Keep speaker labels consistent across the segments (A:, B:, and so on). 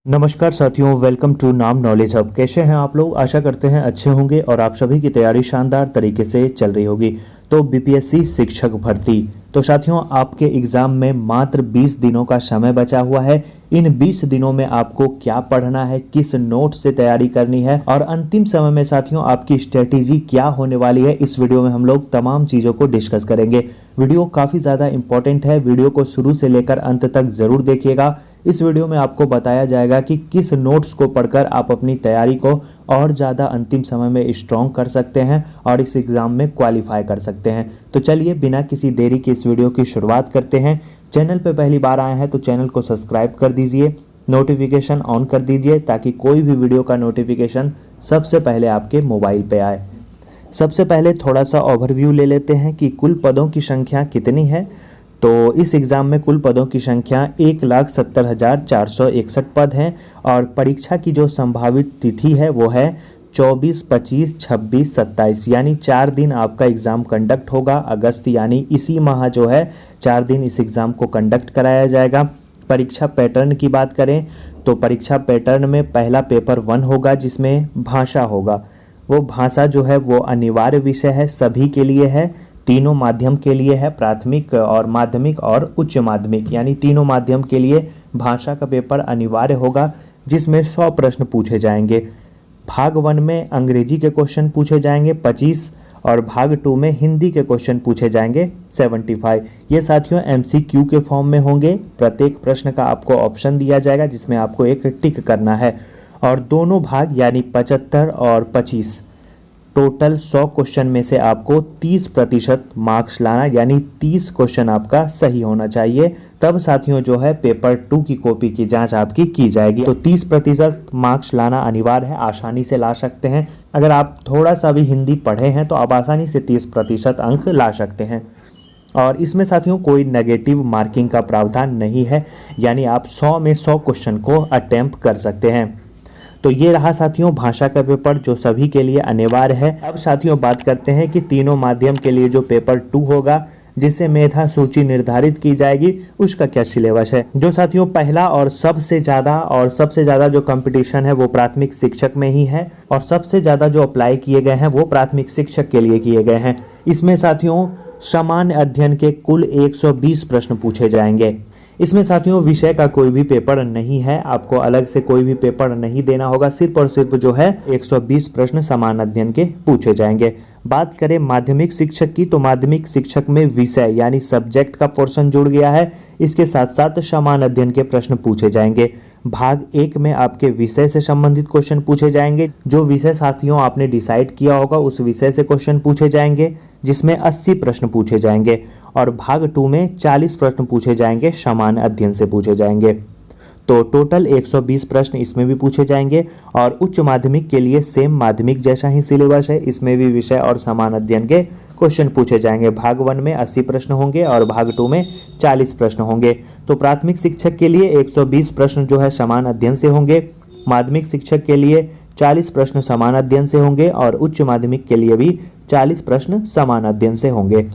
A: नमस्कार साथियों, welcome to नाम नॉलेज हब। कैसे हैं आप लोग? आशा करते हैं अच्छे होंगे और आप सभी की तैयारी शानदार तरीके से चल रही होगी। तो बीपीएससी शिक्षक भर्ती, तो साथियों आपके एग्ज़ाम में मात्र 20 दिनों का समय बचा हुआ है। इन 20 दिनों में आपको क्या पढ़ना है, किस नोट से तैयारी करनी है और अंतिम समय में साथियों आपकी स्ट्रेटेजी क्या होने वाली है, इस वीडियो में हम लोग तमाम चीज़ों को डिस्कस करेंगे। वीडियो काफ़ी ज़्यादा इंपॉर्टेंट है, वीडियो को शुरू से लेकर अंत तक ज़रूर देखिएगा। इस वीडियो में आपको बताया जाएगा कि किस नोट्स को पढ़कर आप अपनी तैयारी को और ज़्यादा अंतिम समय में स्ट्रॉन्ग कर सकते हैं और इस एग्ज़ाम में क्वालिफाई कर सकते हैं। तो चलिए बिना किसी देरी के इस वीडियो की शुरुआत करते हैं। चैनल पे पहली बार आए हैं तो चैनल को सब्सक्राइब कर दीजिए, नोटिफिकेशन ऑन कर दीजिए ताकि कोई भी वीडियो का नोटिफिकेशन सबसे पहले आपके मोबाइल पे आए। सबसे पहले थोड़ा सा ओवरव्यू ले लेते हैं कि कुल पदों की संख्या कितनी है। तो इस एग्ज़ाम में कुल पदों की संख्या 1,70,461 पद हैं और परीक्षा की जो संभावित तिथि है वो है 24, 25, 26, 27, यानी 4 दिन आपका एग्ज़ाम कंडक्ट होगा। अगस्त यानी इसी माह जो है 4 दिन इस एग्ज़ाम को कंडक्ट कराया जाएगा। परीक्षा पैटर्न की बात करें तो परीक्षा पैटर्न में पहला पेपर 1 होगा जिसमें भाषा होगा। वो भाषा जो है वो अनिवार्य विषय है, सभी के लिए है, तीनों माध्यम के लिए है, प्राथमिक और माध्यमिक और उच्च माध्यमिक, यानी तीनों माध्यम के लिए भाषा का पेपर अनिवार्य होगा जिसमें 100 प्रश्न पूछे जाएंगे। भाग 1 में अंग्रेजी के क्वेश्चन पूछे जाएंगे 25 और भाग 2 में हिंदी के क्वेश्चन पूछे जाएंगे 75। ये साथियों MCQ के फॉर्म में होंगे। प्रत्येक प्रश्न का आपको ऑप्शन दिया जाएगा जिसमें आपको एक टिक करना है और दोनों भाग यानी 75 और 25 टोटल 100 क्वेश्चन में से आपको 30% मार्क्स लाना, यानी 30 क्वेश्चन आपका सही होना चाहिए। तब साथियों जो है पेपर 2 की कॉपी की जांच आपकी की जाएगी। तो 30% मार्क्स लाना अनिवार्य है, आसानी से ला सकते हैं। अगर आप थोड़ा सा भी हिंदी पढ़े हैं तो आप आसानी से 30% अंक ला सकते हैं। और इसमें साथियों कोई नेगेटिव मार्किंग का प्रावधान नहीं है, यानी आप 100 में 100 क्वेश्चन को अटेम्प्ट कर सकते हैं। तो ये रहा साथियों भाषा का पेपर जो सभी के लिए अनिवार्य है। अब साथियों बात करते हैं कि तीनों माध्यम के लिए जो पेपर 2 होगा जिससे मेधा सूची निर्धारित की जाएगी उसका क्या सिलेबस है। जो साथियों पहला और सबसे ज़्यादा जो कंपटीशन है वो प्राथमिक शिक्षक में ही है और सबसे ज़्यादा जो अप्लाई किए गए हैं वो प्राथमिक शिक्षक के लिए किए गए हैं। इसमें साथियों सामान्य अध्ययन के कुल 120 प्रश्न पूछे जाएंगे। इसमें साथियों विषय का कोई भी पेपर नहीं है, आपको अलग से कोई भी पेपर नहीं देना होगा, सिर्फ और सिर्फ जो है 120 प्रश्न समान अध्ययन के पूछे जाएंगे। बात करें माध्यमिक शिक्षक की तो माध्यमिक शिक्षक में विषय यानी सब्जेक्ट का पोर्शन जुड़ गया है, इसके साथ साथ समान अध्ययन के प्रश्न पूछे जाएंगे। भाग 1 में आपके विषय से संबंधित क्वेश्चन पूछे जाएंगे। जो विषय साथियों आपने डिसाइड किया होगा उस विषय से क्वेश्चन पूछे जाएंगे जिसमें 80 प्रश्न पूछे जाएंगे और भाग 2 में 40 प्रश्न पूछे जाएंगे, समान अध्ययन से पूछे जाएंगे। तो टोटल 120 प्रश्न इसमें भी पूछे जाएंगे और उच्च माध्यमिक के लिए सेम माध्यमिक जैसा ही सिलेबस है, इसमें भी विषय और समान अध्ययन के क्वेश्चन पूछे जाएंगे। भाग 1 में 80 प्रश्न होंगे और भाग 2 में 40 प्रश्न होंगे। तो प्राथमिक शिक्षक के लिए 120 प्रश्न जो है समान अध्ययन से होंगे, माध्यमिक शिक्षक के लिए 40 प्रश्न समान अध्ययन से होंगे और उच्च माध्यमिक के लिए भी 40 प्रश्न समान अध्ययन से होंगे।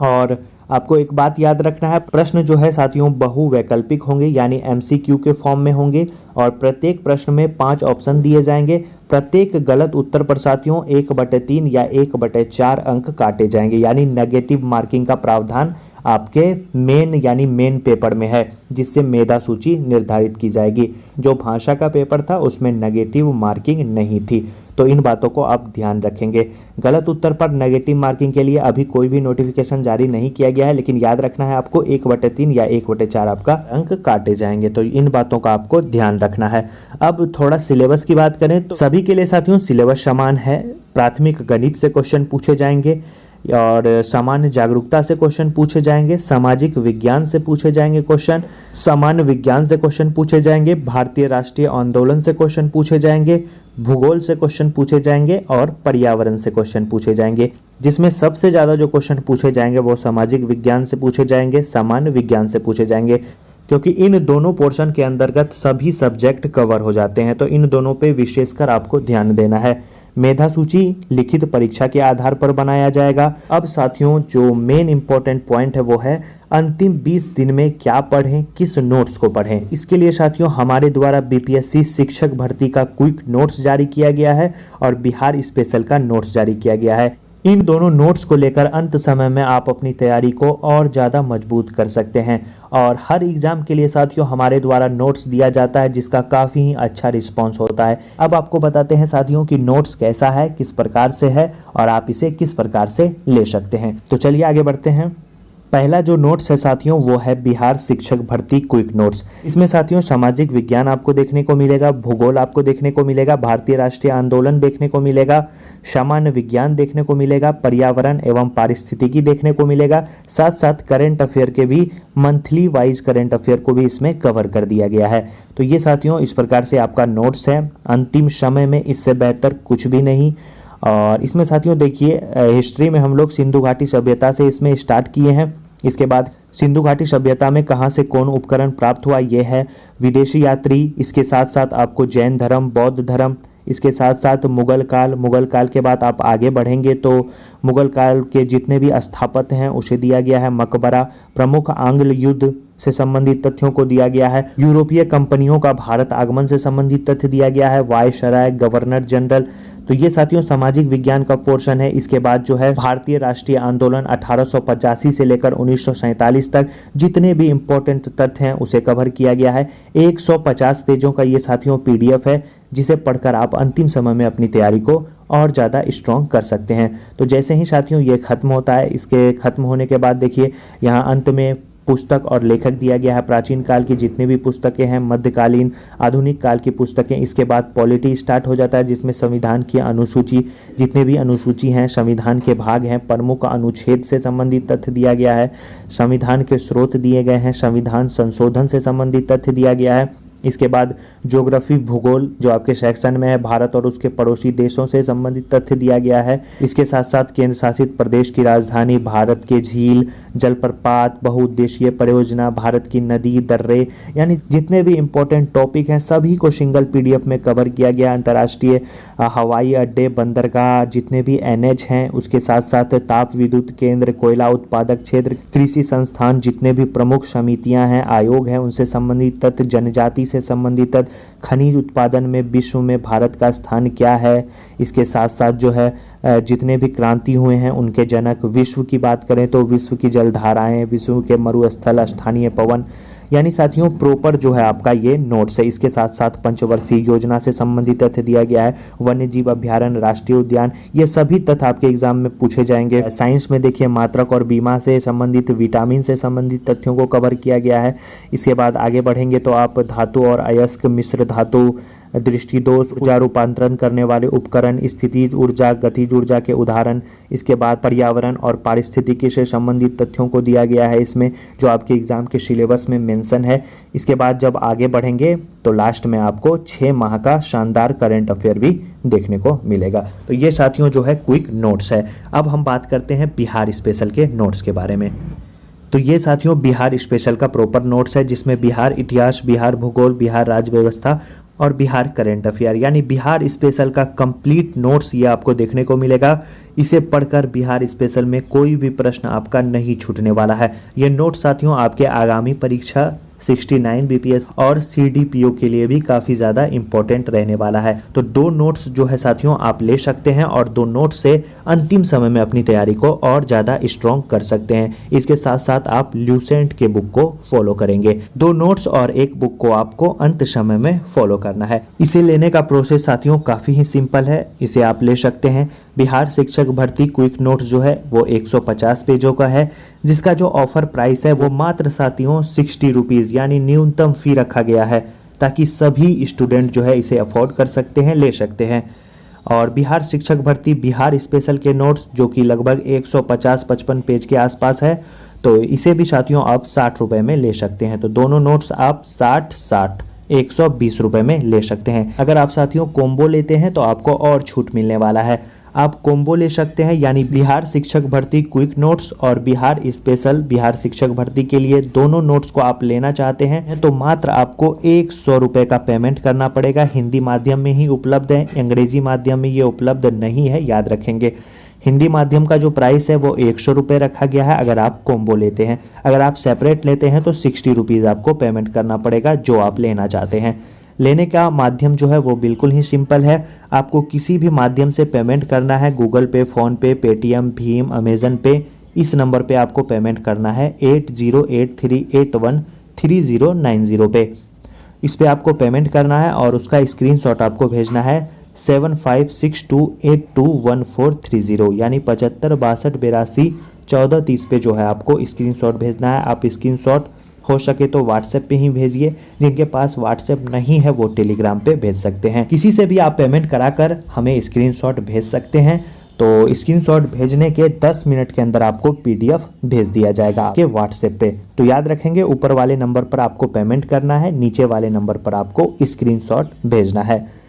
A: और आपको एक बात याद रखना है, प्रश्न जो है साथियों बहुवैकल्पिक होंगे यानी MCQ के फॉर्म में होंगे और प्रत्येक प्रश्न में 5 ऑप्शन दिए जाएंगे। प्रत्येक गलत उत्तर पर साथियों 1/3 या 1/4 अंक काटे जाएंगे, यानी नेगेटिव मार्किंग का प्रावधान आपके मेन पेपर में है जिससे मेधा सूची निर्धारित की जाएगी। जो भाषा का पेपर था उसमें नेगेटिव मार्किंग नहीं थी, तो इन बातों को आप ध्यान रखेंगे। गलत उत्तर पर नेगेटिव मार्किंग के लिए अभी कोई भी नोटिफिकेशन जारी नहीं किया गया है, लेकिन याद रखना है आपको 1/3 या 1/4 आपका अंक काटे जाएंगे, तो इन बातों का आपको ध्यान रखना है। अब थोड़ा सिलेबस की बात करें तो सभी के लिए साथियों सिलेबस समान है। प्राथमिक गणित से क्वेश्चन पूछे जाएंगे और सामान्य जागरूकता से क्वेश्चन पूछे जाएंगे, सामाजिक विज्ञान से पूछे जाएंगे क्वेश्चन, सामान्य विज्ञान से क्वेश्चन पूछे जाएंगे, भारतीय राष्ट्रीय आंदोलन से क्वेश्चन पूछे जाएंगे, भूगोल से क्वेश्चन पूछे जाएंगे और पर्यावरण से क्वेश्चन पूछे जाएंगे। जिसमें सबसे ज़्यादा जो क्वेश्चन पूछे जाएंगे वो सामाजिक विज्ञान से पूछे जाएंगे, सामान्य विज्ञान से पूछे जाएंगे, क्योंकि इन दोनों पोर्शन के अंतर्गत सभी सब्जेक्ट कवर हो जाते हैं, तो इन दोनों पे विशेषकर आपको ध्यान देना है। मेधा सूची लिखित परीक्षा के आधार पर बनाया जाएगा। अब साथियों जो मेन इंपॉर्टेंट पॉइंट है वो है अंतिम 20 दिन में क्या पढ़ें, किस नोट्स को पढ़ें। इसके लिए साथियों हमारे द्वारा बीपीएससी शिक्षक भर्ती का क्विक नोट्स जारी किया गया है और बिहार स्पेशल का नोट्स जारी किया गया है। इन दोनों नोट्स को लेकर अंत समय में आप अपनी तैयारी को और ज़्यादा मजबूत कर सकते हैं। और हर एग्ज़ाम के लिए साथियों हमारे द्वारा नोट्स दिया जाता है जिसका काफ़ी ही अच्छा रिस्पांस होता है। अब आपको बताते हैं साथियों कि नोट्स कैसा है, किस प्रकार से है और आप इसे किस प्रकार से ले सकते हैं। तो चलिए आगे बढ़ते हैं। पहला जो नोट्स है साथियों वो है बिहार शिक्षक भर्ती क्विक नोट्स। इसमें साथियों सामाजिक विज्ञान आपको देखने को मिलेगा, भूगोल आपको देखने को मिलेगा, भारतीय राष्ट्रीय आंदोलन देखने को मिलेगा, सामान्य विज्ञान देखने को मिलेगा, पर्यावरण एवं पारिस्थितिकी देखने को मिलेगा। साथ साथ करंट अफेयर के भी मंथली वाइज करंट अफेयर को भी इसमें कवर कर दिया गया है। तो ये साथियों इस प्रकार से आपका नोट्स है। अंतिम समय में इससे बेहतर कुछ भी नहीं। और इसमें साथियों देखिए हिस्ट्री में हम लोग सिंधु घाटी सभ्यता से इसमें स्टार्ट किए हैं। इसके बाद सिंधु घाटी सभ्यता में कहाँ से कौन उपकरण प्राप्त हुआ ये है, विदेशी यात्री, इसके साथ साथ आपको जैन धर्म, बौद्ध धर्म, इसके साथ साथ मुगल काल के बाद आप आगे बढ़ेंगे तो मुगल काल के जितने भी स्थापत्य हैं उसे दिया गया है, मकबरा, प्रमुख आंग्ल युद्ध से संबंधित तथ्यों को दिया गया है, यूरोपीय कंपनियों का भारत आगमन से संबंधित तथ्य दिया गया है, वायसराय, गवर्नर जनरल। तो ये साथियों सामाजिक विज्ञान का पोर्शन है। इसके बाद जो है भारतीय राष्ट्रीय आंदोलन 1885 से लेकर 1947 तक जितने भी इंपॉर्टेंट तथ्य हैं उसे कवर किया गया है। 150 पेजों का ये साथियों पीडीएफ है जिसे पढ़कर आप अंतिम समय में अपनी तैयारी को और ज़्यादा स्ट्रॉन्ग कर सकते हैं। तो जैसे ही साथियों ये खत्म होता है, इसके खत्म होने के बाद देखिए यहाँ अंत में पुस्तक और लेखक दिया गया है, प्राचीन काल की जितनी भी पुस्तकें हैं, मध्यकालीन आधुनिक काल की पुस्तकें। इसके बाद पॉलिटी स्टार्ट हो जाता है जिसमें संविधान की अनुसूची, जितने भी अनुसूची हैं, संविधान के भाग हैं, प्रमुख अनुच्छेद से संबंधित तथ्य दिया गया है, संविधान के स्रोत दिए गए हैं, संविधान संशोधन से संबंधित तथ्य दिया गया है। इसके बाद ज्योग्राफी भूगोल जो आपके सेक्शन में है, भारत और उसके पड़ोसी देशों से संबंधित तथ्य दिया गया है। इसके साथ साथ केंद्र शासित प्रदेश की राजधानी, भारत के झील, जलप्रपात, बहुउद्देशीय परियोजना, भारत की नदी, दर्रे, यानी जितने भी इंपॉर्टेंट टॉपिक हैं सभी को सिंगल पीडीएफ में कवर किया गया। अंतर्राष्ट्रीय हवाई अड्डे, बंदरगाह, जितने भी एनएच हैं, उसके साथ साथ ताप विद्युत केंद्र, कोयला उत्पादक क्षेत्र, कृषि संस्थान, जितने भी प्रमुख समितियां हैं, आयोग हैं, उनसे संबंधित तथ्य, जनजाति से संबंधित तथ्य, खनिज उत्पादन में विश्व में भारत का स्थान क्या है। इसके साथ साथ जो है जितने भी क्रांति हुए हैं उनके जनक, विश्व की बात करें तो विश्व की जलधाराएं, विश्व के मरुस्थल, स्थानीय पवन, यानी साथियों प्रॉपर जो है आपका ये नोट्स है। इसके साथ साथ पंचवर्षीय योजना से संबंधित तथ्य दिया गया है, वन्य जीव अभ्यारण्य, राष्ट्रीय उद्यान, ये सभी तथ्य आपके एग्जाम में पूछे जाएंगे। साइंस में देखिए मात्रक और बीमा से संबंधित, विटामिन से संबंधित तथ्यों को कवर किया गया है। इसके बाद आगे बढ़ेंगे तो आप धातु और अयस्क, मिश्र धातु, दृष्टि दोष, ऊर्जा रूपांतरण करने वाले उपकरण, स्थितिज ऊर्जा, गतिज ऊर्जा के उदाहरण। इसके बाद पर्यावरण और पारिस्थितिकी से संबंधित तथ्यों को दिया गया है इसमें, जो आपके एग्जाम के सिलेबस में मेंशन है। इसके बाद जब आगे बढ़ेंगे तो लास्ट में आपको 6 माह का शानदार करंट अफेयर भी देखने को मिलेगा। तो ये साथियों जो है क्विक नोट्स है। अब हम बात करते हैं बिहार स्पेशल के नोट्स के बारे में। तो ये साथियों बिहार स्पेशल का प्रॉपर नोट्स है जिसमें बिहार इतिहास, बिहार भूगोल, बिहार राज्य व्यवस्था और बिहार करंट अफेयर, यानी बिहार स्पेशल का कंप्लीट नोट्स ये आपको देखने को मिलेगा। इसे पढ़कर बिहार स्पेशल में कोई भी प्रश्न आपका नहीं छूटने वाला है। ये नोट्स साथियों आपके आगामी परीक्षा 69 बीपीएस और सीडीपीओ के लिए भी काफ़ी ज़्यादा इंपॉर्टेंट रहने वाला है। तो 2 नोट्स जो है साथियों आप ले सकते हैं और 2 नोट्स से अंतिम समय में अपनी तैयारी को और ज़्यादा स्ट्रॉन्ग कर सकते हैं। इसके साथ साथ आप ल्यूसेंट के बुक को फॉलो करेंगे। 2 नोट्स और 1 बुक को आपको अंत समय में फॉलो करना है। इसे लेने का प्रोसेस साथियों काफ़ी ही सिंपल है। इसे आप ले सकते हैं। बिहार शिक्षक भर्ती क्विक नोट्स जो है वो 150 पेजों का है, जिसका जो ऑफर प्राइस है वो मात्र साथियों 60 रुपीज़, यानी न्यूनतम फी रखा गया है ताकि सभी स्टूडेंट जो है इसे अफोर्ड कर सकते हैं, ले सकते हैं। और बिहार शिक्षक भर्ती बिहार स्पेशल के नोट्स जो कि लगभग 150-55 पेज के आसपास है, तो इसे भी साथियों आप 60 रुपये में ले सकते हैं। तो दोनों नोट्स आप 60-60 120 रुपये में ले सकते हैं। अगर आप साथियों कॉम्बो लेते हैं तो आपको और छूट मिलने वाला है। आप कॉम्बो ले सकते हैं, यानी बिहार शिक्षक भर्ती क्विक नोट्स और बिहार स्पेशल बिहार शिक्षक भर्ती के लिए दोनों नोट्स को आप लेना चाहते हैं तो मात्र आपको 100 रुपये का पेमेंट करना पड़ेगा। हिंदी माध्यम में ही उपलब्ध है, अंग्रेजी माध्यम में ये उपलब्ध नहीं है, याद रखेंगे। हिंदी माध्यम का जो प्राइस है वो 100 रुपये रखा गया है अगर आप कॉम्बो लेते हैं। अगर आप सेपरेट लेते हैं तो 60 रुपीज़ आपको पेमेंट करना पड़ेगा जो आप लेना चाहते हैं। लेने का माध्यम जो है वो बिल्कुल ही सिंपल है। आपको किसी भी माध्यम से पेमेंट करना है, गूगल पे, फ़ोन पे, पेटीएम, भीम, अमेज़न पे, इस नंबर पे आपको पेमेंट करना है 8083813090 पे। इस पे आपको पेमेंट करना है और उसका स्क्रीनशॉट आपको भेजना है 7562821430 यानी 75 62 82 14 30 पे जो है आपको स्क्रीनशॉट भेजना है। आप स्क्रीनशॉट हो सके तो व्हाट्सएप पे ही भेजिए, जिनके पास व्हाट्सएप नहीं है वो टेलीग्राम पे भेज सकते हैं। किसी से भी आप पेमेंट कराकर हमें स्क्रीनशॉट भेज सकते हैं। तो स्क्रीनशॉट भेजने के 10 मिनट के अंदर आपको PDF भेज दिया जाएगा आपके व्हाट्सएप पे। तो याद रखेंगे, ऊपर वाले नंबर पर आपको पेमेंट करना है, नीचे वाले नंबर पर आपको स्क्रीनशॉट भेजना है।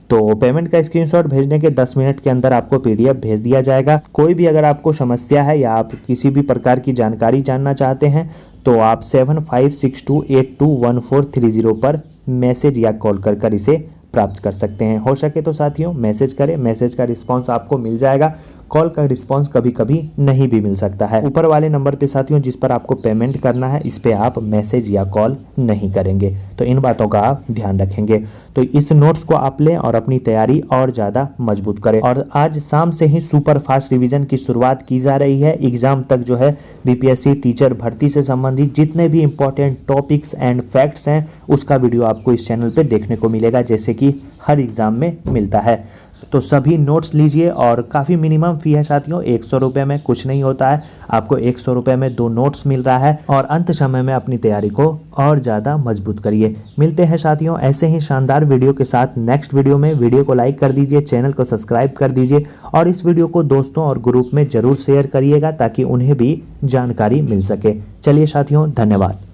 A: तो पेमेंट का स्क्रीनशॉट भेजने के 10 मिनट के अंदर आपको PDF भेज दिया जाएगा। कोई भी अगर आपको समस्या है या आप किसी भी प्रकार की जानकारी जानना चाहते हैं तो आप 7562821430 पर मैसेज या कॉल कर इसे प्राप्त कर सकते हैं। हो सके तो साथियों मैसेज करें, मैसेज का रिस्पांस आपको मिल जाएगा। कॉल का रिस्पांस कभी कभी नहीं भी मिल सकता है। ऊपर वाले नंबर पे साथियों जिस पर आपको पेमेंट करना है इस पे आप मैसेज या कॉल नहीं करेंगे। तो इन बातों का आप ध्यान रखेंगे। तो इस नोट्स को आप लें और अपनी तैयारी और ज़्यादा मजबूत करें। और आज शाम से ही सुपर फास्ट रिवीजन की शुरुआत की जा रही है। एग्जाम तक जो है BPSC टीचर भर्ती से संबंधित जितने भी इंपॉर्टेंट टॉपिक्स एंड फैक्ट्स हैं उसका वीडियो आपको इस चैनल पे देखने को मिलेगा, जैसे कि हर एग्जाम में मिलता है। तो सभी नोट्स लीजिए और काफ़ी मिनिमम फ़ी है साथियों, 100 रुपये में कुछ नहीं होता है। आपको 100 रुपये में 2 नोट्स मिल रहा है और अंत समय में अपनी तैयारी को और ज़्यादा मजबूत करिए। मिलते हैं साथियों ऐसे ही शानदार वीडियो के साथ नेक्स्ट वीडियो में। वीडियो को लाइक कर दीजिए, चैनल को सब्सक्राइब कर दीजिए और इस वीडियो को दोस्तों और ग्रुप में ज़रूर शेयर करिएगा ताकि उन्हें भी जानकारी मिल सके। चलिए साथियों, धन्यवाद।